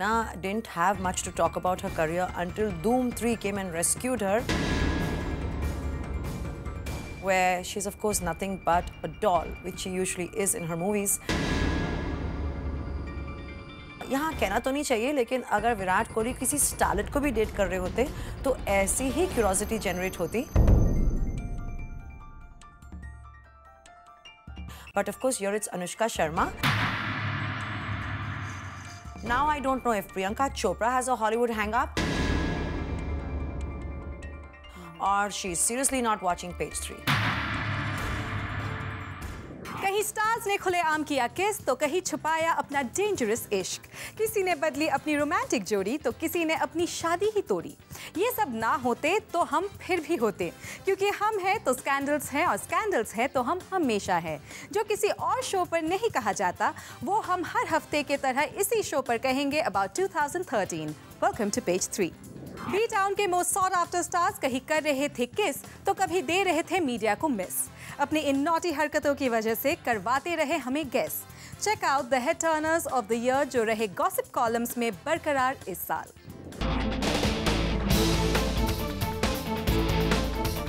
Katrina didn't have much to talk about her career until Dhoom 3 came and rescued her, where she's of course nothing but a doll, which she usually is in her movies. यहाँ कहना तो नहीं चाहिए, लेकिन अगर विराट कोहली किसी starlet को भी डेट कर रहे होते तो ऐसी ही क्यूरोसिटी जनरेट होती. But of course here it's Anushka Sharma. Now I don't know if Priyanka Chopra has a Hollywood hang-up or she's seriously not watching Page 3. कहीं स्टार्स ने खुलेआम किया किस तो कहीं छुपाया अपना डेंजरस इश्क. किसी ने बदली अपनी रोमांटिक जोड़ी तो किसी ने अपनी शादी ही तोड़ी. ये सब ना होते तो हम फिर भी होते, क्योंकि हम हैं तो स्कैंडल्स हैं और स्कैंडल्स हैं तो हम हमेशा हैं. जो किसी और शो पर नहीं कहा जाता वो हम हर हफ्ते के तरह इसी शो पर कहेंगे about 2013. Welcome to page 3. B town के मोस्ट सॉट आफ्टर स्टार्स कहीं कर रहे थे किस तो कभी दे रहे थे मीडिया को मिस. अपनी इन नॉटी हरकतों की वजह से करवाते रहे हमें guess. Check out the head turners of the year जो रहे गॉसिप कॉलम्स में बरकरार इस साल.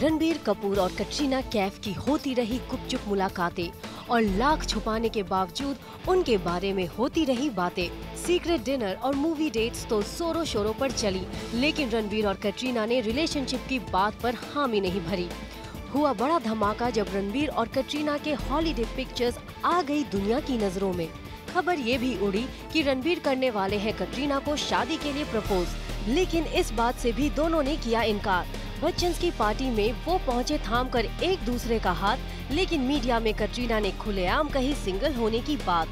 रणबीर कपूर और कटरीना कैफ की होती रही गुपचुप मुलाकातें और लाख छुपाने के बावजूद उनके बारे में होती रही बातें. सीक्रेट डिनर और मूवी डेट्स तो जोरों शोरों पर चली, लेकिन रणबीर और कटरीना ने रिलेशनशिप की बात पर हामी नहीं भरी. हुआ बड़ा धमाका जब रणबीर और कटरीना के हॉलीडे पिक्चर्स आ गई दुनिया की नजरों में. खबर ये भी उड़ी कि रणबीर करने वाले हैं कटरीना को शादी के लिए प्रपोज, लेकिन इस बात से भी दोनों ने किया इनकार. बच्चन की पार्टी में वो पहुंचे थामकर एक दूसरे का हाथ, लेकिन मीडिया में कटरीना ने खुलेआम कही सिंगल होने की बात.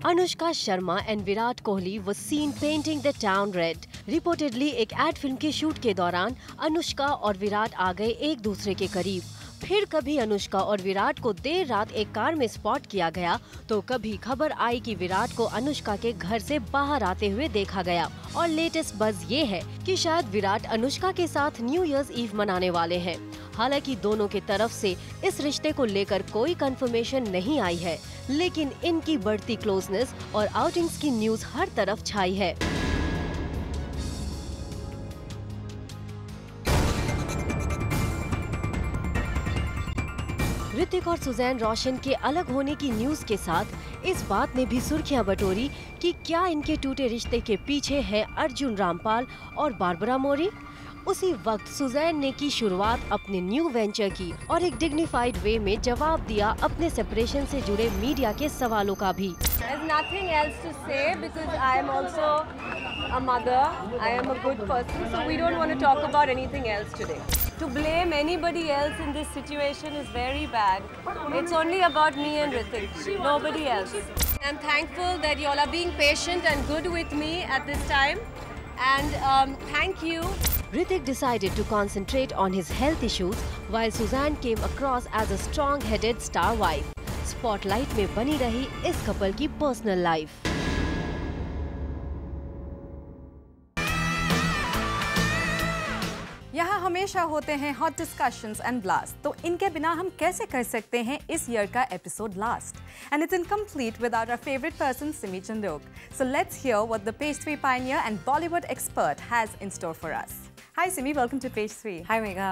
Anushka Sharma and Virat Kohli was seen painting the town red. Reportedly एक एड फिल्म के शूट के दौरान अनुष्का और विराट आ गए एक दूसरे के करीब. फिर कभी अनुष्का और विराट को देर रात एक कार में स्पॉट किया गया, तो कभी खबर आई कि विराट को अनुष्का के घर से बाहर आते हुए देखा गया. और लेटेस्ट बज़ ये है कि शायद विराट अनुष्का के साथ न्यू ईयर्स ईव मनाने वाले हैं. हालांकि दोनों की तरफ से इस रिश्ते को लेकर कोई कंफर्मेशन नहीं आई है, लेकिन इनकी बढ़ती क्लोजनेस और आउटिंग्स की न्यूज हर तरफ छाई है. ऋतिक और सुजैन रोशन के अलग होने की न्यूज के साथ इस बात ने भी सुर्खियां बटोरी कि क्या इनके टूटे रिश्ते के पीछे है अर्जुन रामपाल और बारबरा मोरी. उसी वक्त सुजैन ने की शुरुआत अपने न्यू वेंचर की और एक डिग्निफाइड वे में जवाब दिया अपने सेपरेशन से जुड़े मीडिया के सवालों का भी. There's nothing else to say because I am also a mother. I am a good person, so we don't want to talk about anything else today. To blame anybody else in this situation is very bad. It's only about me and Hrithik, nobody else. I'm thankful that you all are being patient and good with me at this time. And thank you. Hrithik decided to concentrate on his health issues while Suzanne came across as a strong-headed star wife. Spotlight में बनी रही इस couple की personal life. यहाँ हमेशा होते हैं hot discussions and blast, तो इनके बिना हम कैसे कर सकते हैं इस ईयर का episode last. And it's incomplete without our favourite person Simi Chandok. So let's hear what the page 3 pioneer and Bollywood expert has in store for us. Hi Simi, welcome to page 3. Hi Megha.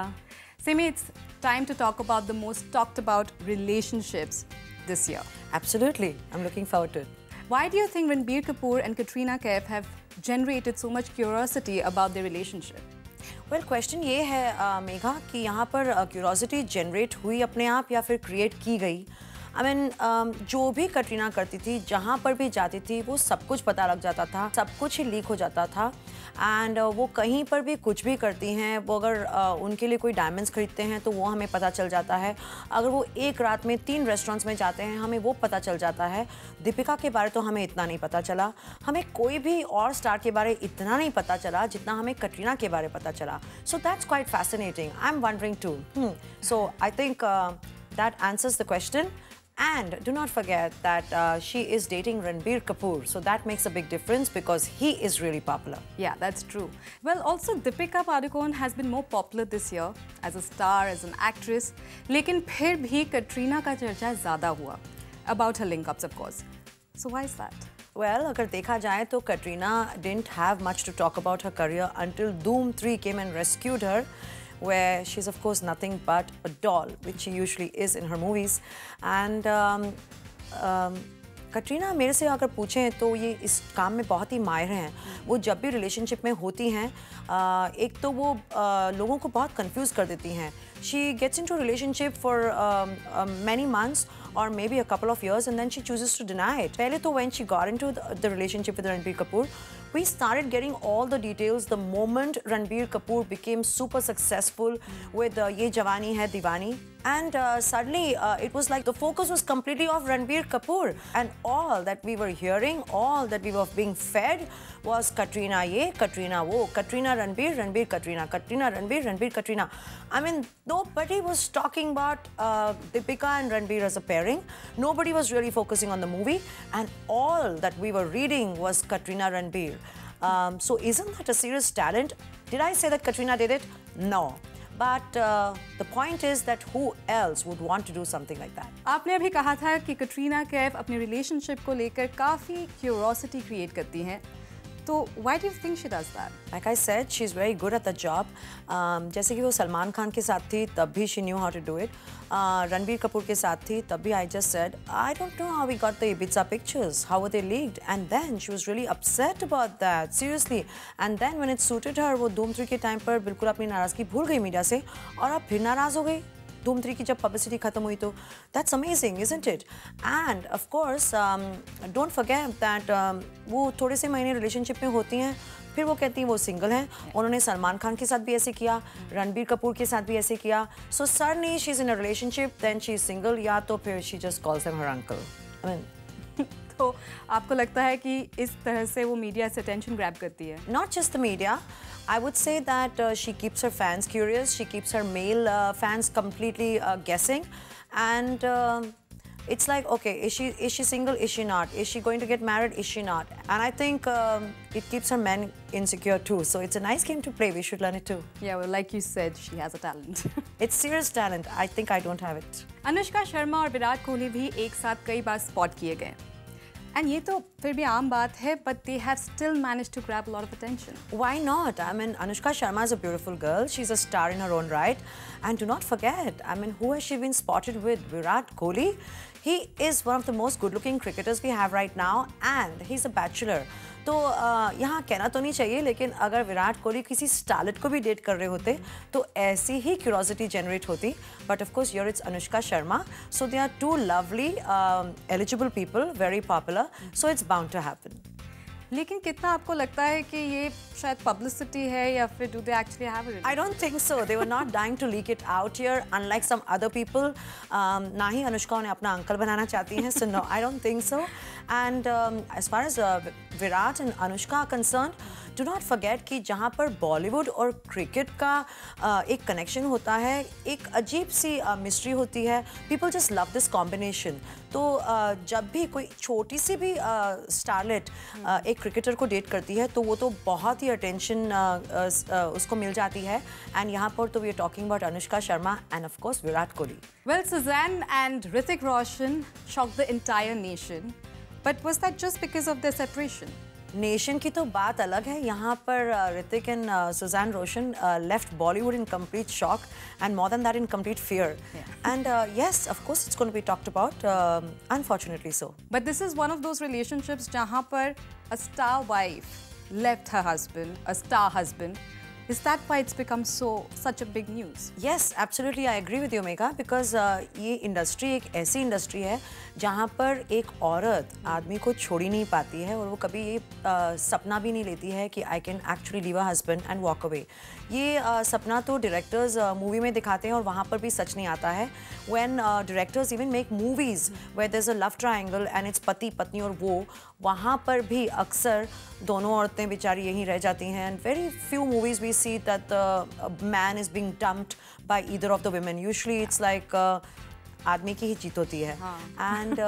Simi, it's time to talk about the most talked about relationships this year. Absolutely, I'm looking forward to it. Why do you think Ranbir Kapoor and Katrina Kaif have generated so much curiosity about their relationship? Well question ये है मेघा कि यहाँ पर curiosity generate हुई अपने आप या फिर क्रिएट की गई. आई मीन जो भी कटरीना करती थी, जहाँ पर भी जाती थी, वो सब कुछ पता लग जाता था, सब कुछ ही लीक हो जाता था. एंड वो कहीं पर भी कुछ भी करती हैं, वो अगर उनके लिए कोई डायमंड्स खरीदते हैं तो वो हमें पता चल जाता है. अगर वो एक रात में 3 रेस्टोरेंट्स में जाते हैं, हमें वो पता चल जाता है. दीपिका के बारे तो हमें इतना नहीं पता चला, हमें कोई भी और स्टार के बारे इतना नहीं पता चला जितना हमें कटरीना के बारे पता चला. So that's quite fascinating. I am wondering too. So I think that answers the question. And do not forget that she is dating Ranbir Kapoor, so that makes a big difference because he is really popular. Yeah, that's true. Well, also Deepika Padukone has been more popular this year as a star, as an actress. लेकिन फिर भी कटरीना का चर्चा ज़्यादा हुआ. About her link-ups, of course. So why is that? Well, अगर देखा जाए तो Katrina didn't have much to talk about her career until Dhoom 3 came and rescued her, where she's of course nothing but a doll, which she usually is in her movies. And Katrina मेरे से अगर पूछें तो ये इस काम में बहुत ही माहिर हैं. वो जब भी रिलेशनशिप में होती हैं एक तो वो लोगों को बहुत कंफ्यूज कर देती हैं. She gets into a relationship for many months or maybe a couple of years and then she chooses to deny it. पहले तो when she got into the relationship with Ranbir Kapoor, we started getting all the details the moment Ranbir Kapoor became super successful with Ye Jawani Hai Diwani. And suddenly it was like the focus was completely off Ranbir Kapoor. And all that we were hearing, all that we were being fed was Katrina ye, Katrina wo, Katrina Ranbir, Ranbir Katrina, Katrina Ranbir, Ranbir Katrina. I mean, nobody was talking about Deepika and Ranbir as a pairing. Nobody was really focusing on the movie. And all that we were reading was Katrina Ranbir. So isn't that a serious talent? Did I say that Katrina did it? No. But the point is that who else would want to do something like that? आपने अभी कहा था कि कटरीना कैफ अपने relationship को लेकर काफ़ी curiosity create करती हैं. तो why do you think she does that? Like I said, she's very good at the job. जैसे कि वो सलमान खान के साथ थी तब भी she knew how to do it. Ranbir Kapoor के साथ थी तब भी I just said, I don't know how we got the Ibiza pictures. How were they leaked? And then she was really upset about that. Seriously. And then when it suited her, वो धूम 3 के time पर बिल्कुल अपनी नाराज़गी भूल गई media से और अब फिर नाराज़ हो गई. धूम 3 की जब पब्लिसिटी खत्म हुई तो that's amazing, isn't it? And of course, don't forget that वो थोड़े से महीने रिलेशनशिप में होती हैं फिर वो कहती हैं वो सिंगल हैं. उन्होंने सलमान खान के साथ भी ऐसे किया, रणबीर कपूर के साथ भी ऐसे किया. So suddenly she's in a relationship, then she's single, या तो फिर she just calls them her uncle. I mean, तो आपको लगता है कि इस तरह से वो मीडिया से अटेंशन ग्रैब करती है? Not just the media. I would say that she keeps her fans curious. She keeps her male fans completely guessing, and it's like, okay, is she single? Is she not? Is she going to get married? Is she not? And I think it keeps her men insecure too. So it's a nice game to play. We should learn it too. Yeah, well, like you said, she has a talent. It's serious talent. I think I don't have it. Anushka Sharma और विराट कोहली भी एक साथ कई बार spot किए गए. And ये तो फिर भी आम बात है, but they have still managed to grab a lot of attention. Why not? I mean, Anushka Sharma is a beautiful girl. She's a star in her own right. And do not forget, I mean, who has she been spotted with? Virat Kohli. He is one of the most good-looking cricketers we have right now, and he's a bachelor. तो यहाँ कहना तो नहीं चाहिए, लेकिन अगर विराट कोहली किसी starlet को भी डेट कर रहे होते तो ऐसी ही क्यूरोसिटी जनरेट होती. But of course here it's Anushka Sharma, so they are two lovely eligible people, very popular, so it's bound to happen. लेकिन कितना आपको लगता है कि ये शायद पब्लिसिटी है या फिर do they actually have it? I don't think so. They were not dying to leak it out here, unlike some other people. ना ही अनुष्का उन्हें अपना अंकल बनाना चाहती हैं, so no, I don't think so. And as far as Virat and Anushka are concerned, do not forget कि जहाँ पर बॉलीवुड और cricket का एक कनेक्शन होता है, एक अजीब सी मिस्ट्री होती है. People just love this combination. तो जब भी कोई छोटी सी भी स्टारलेट एक क्रिकेटर को डेट करती है तो वो तो बहुत ही अटेंशन उसको मिल जाती है. एंड यहाँ पर तो we are talking about Anushka Sharma and of course Virat Kohli. Well, Suzanne and Hrithik Roshan shocked the entire nation. But was that just because of their separation? Nation की तो बात अलग है. यहाँ पर Hrithik and Sussanne Roshan left Bollywood in complete shock and more than that in complete fear. And yes, of course it's going to be talked about, unfortunately so. But this is one of those relationships जहाँ पर a star wife left her husband, a star husband. Is that why it's become such a big news? Yes, absolutely, I agree with you, Megha, because ये industry एक ऐसी industry है जहाँ पर एक औरत आदमी को छोड़ ही नहीं पाती है और वो कभी ये सपना भी नहीं लेती है कि I can actually leave a husband and walk away. ये सपना तो डायरेक्टर्स मूवी में दिखाते हैं और वहाँ पर भी सच नहीं आता है. When directors even make movies where there's a love triangle and it's पति पत्नी और वो, वहाँ पर भी अक्सर दोनों औरतें बेचारी यहीं रह जाती हैं. And very few movies we see that the man is being dumped by either of the women. Usually it's like आदमी की ही जीत होती है and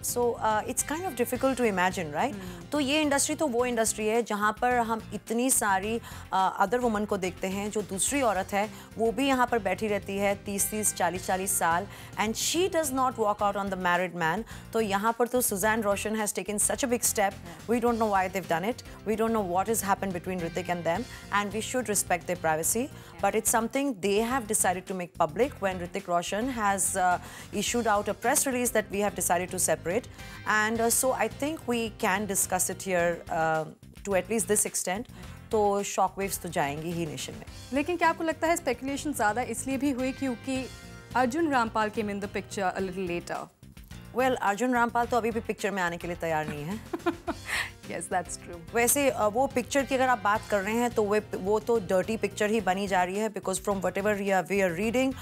so it's kind of difficult to imagine right. तो ये इंडस्ट्री तो वो इंडस्ट्री है जहाँ पर हम इतनी सारी अदर वुमन को देखते हैं जो दूसरी औरत है वो भी यहाँ पर बैठी रहती है 30-30 40-40 साल and she does not walk out on the married man. तो यहाँ पर तो Sussanne Roshan has taken such a big step. We don't know why they have done it, we don't know what is happened between Hrithik and them and we should respect their privacy, but it's something they have decided to make public when Hrithik Roshan has issued out a press release that we have decided to separate, and so I think we can discuss it here to at least this extent. तो shockwaves तो जाएंगी ही nation में। लेकिन क्या आपको लगता है speculation ज़्यादा इसलिए भी हुई क्योंकि Arjun Rampal came in the picture a little later? Well, Arjun Rampal तो अभी भी पिक्चर में आने के लिए तैयार नहीं है। Yes, that's true. वैसे वो पिक्चर की अगर आप बात कर रहे हैं तो वो तो डर्टी पिक्चर ही बनी जा रही है because from whatever we are reading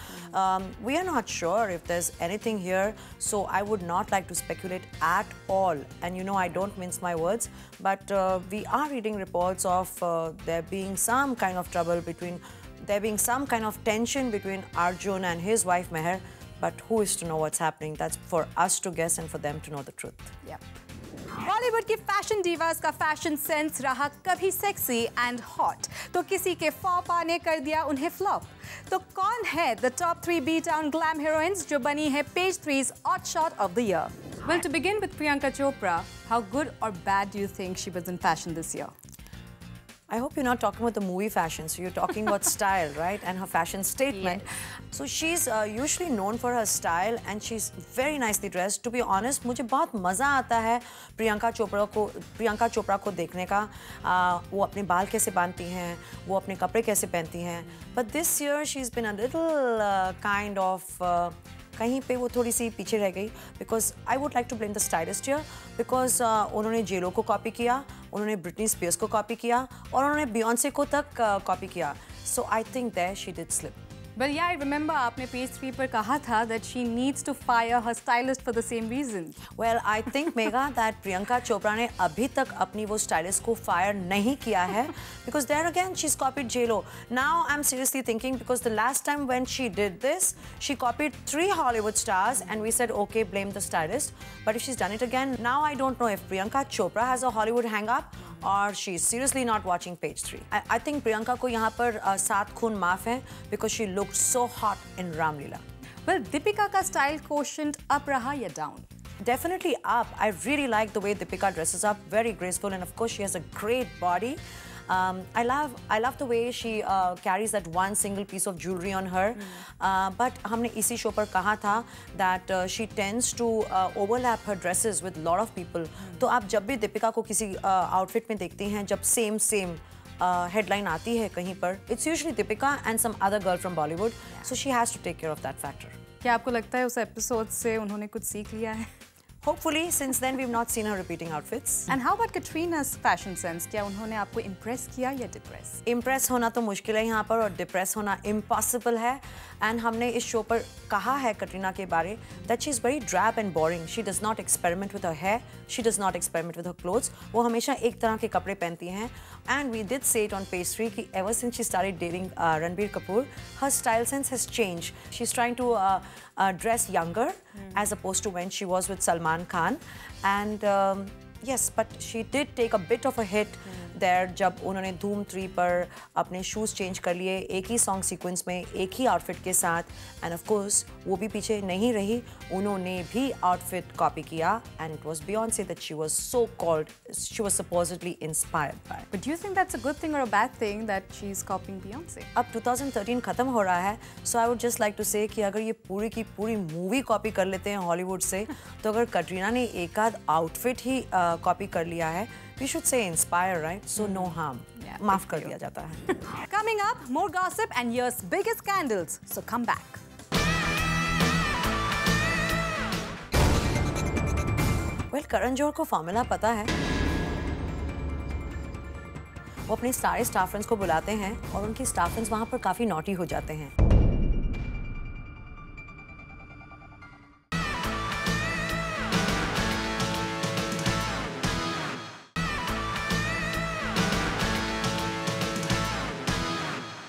we are not sure if there is anything here, so I would not like to speculate at all and you know I don't mince my words, but we are reading reports of there being some kind of trouble between, there being some kind of tension between Arjun and his wife Meher, but who is to know what's happening? That's for us to guess and for them to know the truth. Yeah. Bollywood की fashion डीवास का fashion sense रहा कभी sexy and hot तो किसी के flop ने कर दिया उन्हें फ्लॉप। तो कौन है the top 3 B town glam heroines जो बनी है page 3's hot shot of the year? Well, to begin with Priyanka Chopra, how good or bad do you think she was in fashion this year? I hope you're not talking about the movie fashion, so you're talking about style, right? And her fashion statement. Yes. So she's usually known for her style and she's very nicely dressed. To be honest, मुझे बहुत मज़ा आता है प्रियंका चोपड़ा को देखने का। वो अपने बाल कैसे बांधती हैं, वो अपने कपड़े कैसे पहनती हैं। But this year she's been a little kind of कहीं पे वो थोड़ी सी पीछे रह गई because I would like to blame the stylist here because उन्होंने जेलो को कॉपी किया, उन्होंने ब्रिटनी स्पीयर्स को कॉपी किया और उन्होंने बियॉन्से को तक कॉपी किया। So I think that she did slip. Well, yeah, I remember आपने पेज 3 पर कहा था that she needs to fire her stylist for the same reason. Well, I think Megha that Priyanka Chopra ने अभी तक अपनी वो स्टाइलिस्ट को फायर नहीं किया है because there again she's copied J-Lo. Now I'm seriously thinking because the last time when she did this, she copied 3 Hollywood stars and we said okay, blame the stylist. But if she's done it again, now I don't know if Priyanka Chopra has a Hollywood hang-up or she's seriously not watching page 3. I think Priyanka को यहाँ पर 7 खून माफ है because she looked so hot in Ramlila. Well, Deepika का style quotient up रहा या down? Definitely up. I really like the way Deepika dresses up, very graceful, and of course she has a great body. I love the way she carries that one single piece of jewelry on her. But हमने इसी show पर कहा था that she tends to overlap her dresses with lot of people. तो आप जब भी दीपिका को किसी outfit में देखती हैं, जब same headline आती है कहीं पर, it's usually Deepika and some other girl from Bollywood. So she has to take care of that factor. क्या आपको लगता है उस एपिसोड से उन्होंने कुछ सीख लिया है? Hopefully, since then we've not seen her repeating outfits. And how about Katrina's fashion sense? क्या उन्होंने आपको impress किया या depress? Impress होना तो मुश्किल है यहाँ पर और depress होना impossible है। And हमने इस शो पर कहा है कटरीना के बारे that she is very drab and boring. She does not experiment with her hair. She does not experiment with her clothes. वो हमेशा एक तरह के कपड़े पहनती हैं। And we did say it on page 3 कि ever since she started dating Ranbir Kapoor, her style sense has changed. She's trying to dress younger as opposed to when she was with Salman Khan. And yes, but she did take a bit of a hit there जब उन्होंने धूम 3 पर अपने shoes change कर लिए एक ही song sequence में एक ही आउटफिट के साथ। एंड ऑफ कोर्स वो भी पीछे नहीं रही, उन्होंने भी आउटफिट कॉपी किया and it was Beyonce that she was supposedly inspired by. But do you think that's a good thing or a bad thing that she's copying Beyonce? अब 2013 खत्म हो रहा है, so I would just like to say कि अगर ये पूरी की पूरी मूवी कॉपी कर लेते हैं हॉलीवुड से, तो अगर कटरीना ने एक आध आउटफिट ही कॉपी कर लिया है, we should say inspire, right? So no harm. Yeah, माफ कर दिया जाता है। Coming up, more gossip and year's biggest scandals. So come back. Well, करण जौहर को फॉर्मूला पता है। वो अपने सारे स्टाफ फ्रेंड्स को बुलाते हैं और उनके स्टाफ फ्रेंड्स वहाँ पर काफ़ी नॉटी हो जाते हैं।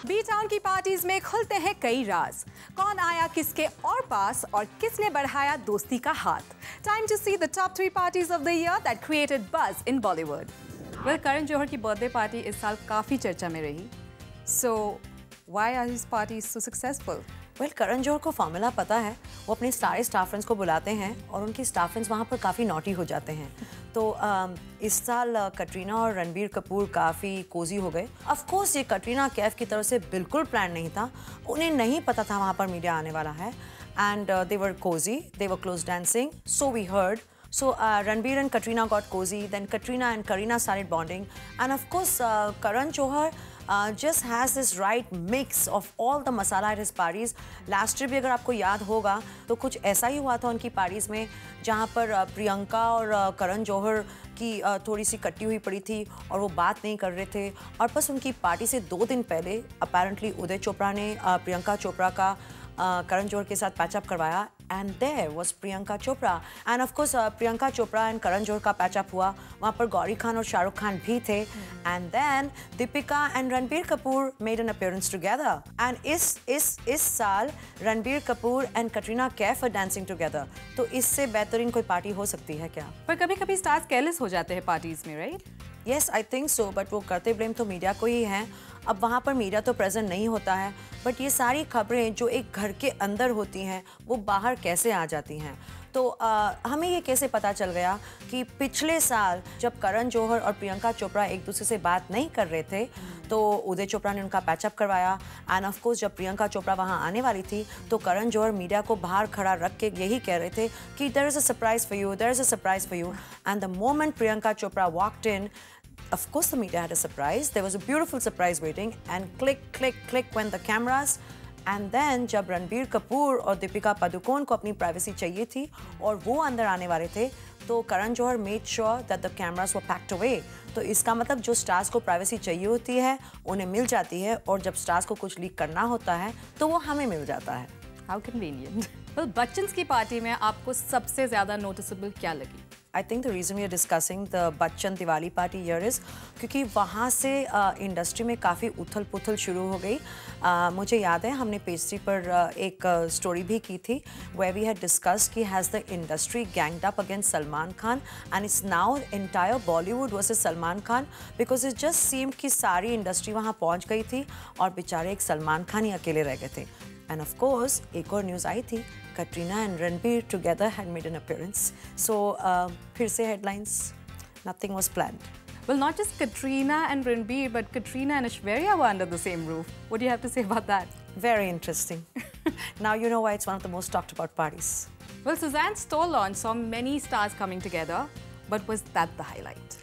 बी टाउन की पार्टीज में खुलते हैं कई राज। कौन आया किसके और पास और किसने बढ़ाया दोस्ती का हाथ? Time to see the top 3 parties of the year that created buzz in Bollywood. Well, Karan Johar की बर्थडे पार्टी इस साल काफी चर्चा में रही. So, why are his parties so successful? Well Karan Johar को फॉर्मूला पता है. वो अपने सारे स्टाफ फ्रेंड्स को बुलाते हैं और उनकी स्टाफ फ्रेंड्स वहाँ पर काफ़ी नॉटी हो जाते हैं. तो इस साल कटरीना और रणबीर कपूर काफ़ी कोजी हो गए. ऑफ कोर्स ये कटरीना कैफ की तरफ से बिल्कुल प्लान नहीं था. उन्हें नहीं पता था वहाँ पर मीडिया आने वाला है. And they were cosy, they were close dancing, so we heard. So Ranbir and Katrina got cozy, then Katrina and Kareena started bonding, and of course Karan Johar just has this right mix of all the masala at his parties. Last year भी अगर आपको याद होगा तो कुछ ऐसा ही हुआ था उनकी पार्टीज में जहाँ पर प्रियंका और करण जौहर की थोड़ी सी कट्टी हुई पड़ी थी और वो बात नहीं कर रहे थे. और बस उनकी पार्टी से 2 दिन पहले अपेरेंटली उदय चोपड़ा ने प्रियंका चोपड़ा का करण जौहर के साथ पैचअप करवाया. And there was Priyanka Chopra. And of course Priyanka Chopra and Karan Johar का पैचअप हुआ. वहाँ पर गौरी खान और शाहरुख खान भी थे. And then Deepika and Ranbir Kapoor made an appearance together. And इस साल Ranbir Kapoor and Katrina Kaif are dancing together. तो इससे बेहतरीन कोई पार्टी हो सकती है क्या? पर कभी-कभी स्टार्स केयरलेस हो जाते हैं पार्टीज में, right? Yes, I think so. But वो करते ब्लेम तो मीडिया को ही हैं. अब वहाँ पर मीडिया तो प्रेजेंट नहीं होता है, बट ये सारी खबरें जो एक घर के अंदर होती हैं वो बाहर कैसे आ जाती हैं? तो हमें ये कैसे पता चल गया कि पिछले साल जब करण जौहर और प्रियंका चोपड़ा एक दूसरे से बात नहीं कर रहे थे तो उदय चोपड़ा ने उनका पैचअप करवाया. एंड ऑफ कोर्स जब प्रियंका चोपड़ा वहाँ आने वाली थी तो करण जौहर मीडिया को बाहर खड़ा रख के यही कह रहे थे कि there is a surprise for you, there is a surprise for you. And the moment Priyanka Chopra walked in, of course the media had a surprise. There was a beautiful surprise waiting, and click went the cameras. And then जब रणबीर कपूर और दीपिका पादुकोण को अपनी privacy चाहिए थी और वो अंदर आने वाले थे तो Karan Johar made sure that the cameras were packed away. तो इसका मतलब जो स्टार्स को प्राइवेसी चाहिए होती है उन्हें मिल जाती है और जब स्टार्स को कुछ लीक करना होता है तो वो हमें मिल जाता है. How convenient. Well, बच्चन की पार्टी में आपको सबसे ज्यादा नोटिसेबल क्या लगी? I think the reason we are discussing the Bachchan Diwali party here is क्योंकि वहाँ से इंडस्ट्री में काफ़ी उथल पुथल शुरू हो गई. मुझे याद है हमने पेज 3 पर एक स्टोरी भी की थी where we had discussed कि has the industry ganged up against Salman Khan and it's now entire Bollywood versus Salman Khan because it just seemed कि सारी इंडस्ट्री वहाँ पहुँच गई थी और बेचारे एक सलमान खान ही अकेले रह गए थे. And of course एक और न्यूज़ आई थी, Katrina and Ranbir together had made an appearance. So फिर से headlines, nothing was planned. Well, not just Katrina and Ranbir, but Katrina and Aishwarya were under the same roof. What do you have to say about that? Very interesting. Now you know why it's one of the most talked about parties. Well, Suzanne's store launch saw many stars coming together, but was that the highlight?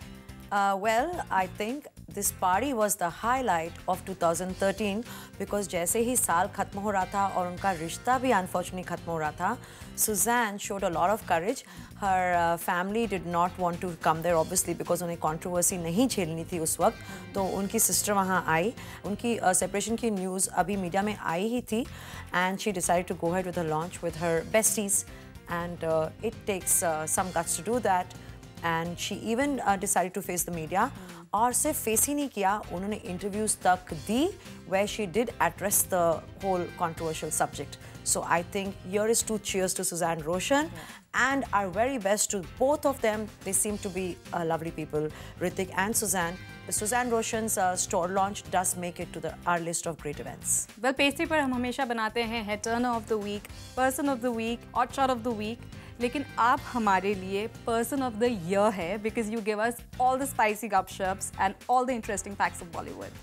Well, I think this party was the highlight of 2013 because जैसे ही साल खत्म हो रहा था और उनका रिश्ता भी unfortunately खत्म हो रहा था, Suzanne showed a lot of courage. Her family did not want to come there obviously because उन्हें controversy नहीं झेलनी थी उस वक्त. तो उनकी sister वहाँ आई. उनकी separation की news अभी मीडिया में आई ही थी and she decided to go ahead with her launch with her besties and it takes some guts to do that. And she even decided to face the media. और सिर्फ face ही नहीं किया, उन्होंने interviews तक दी where she did address the whole controversial subject. So I think here is 2 cheers to Suzanne Roshan and our very best to both of them. They seem to be lovely people, Hrithik and Suzanne. Suzanne Roshan's store launch does make it to our list of great events. Well, pastry पर हम हमेशा बनाते हैं head turner of the week, person of the week, odd shot of the week. लेकिन आप हमारे लिए person of the year है because you give us all the spicy gupshups and all the interesting facts of Bollywood.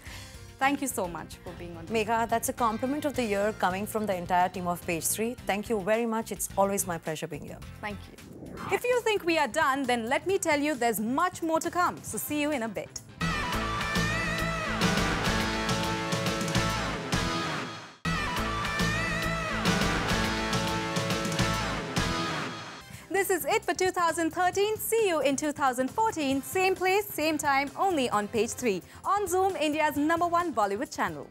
Thank you so much for being on. Megha, that's a compliment of the year coming from the entire team of Page 3. Thank you very much. It's always my pleasure being here. Thank you. If you think we are done, then let me tell you there's much more to come. So see you in a bit. This is it for 2013. See you in 2014. Same place, same time, only on Page 3. On Zoom, India's #1 Bollywood channel.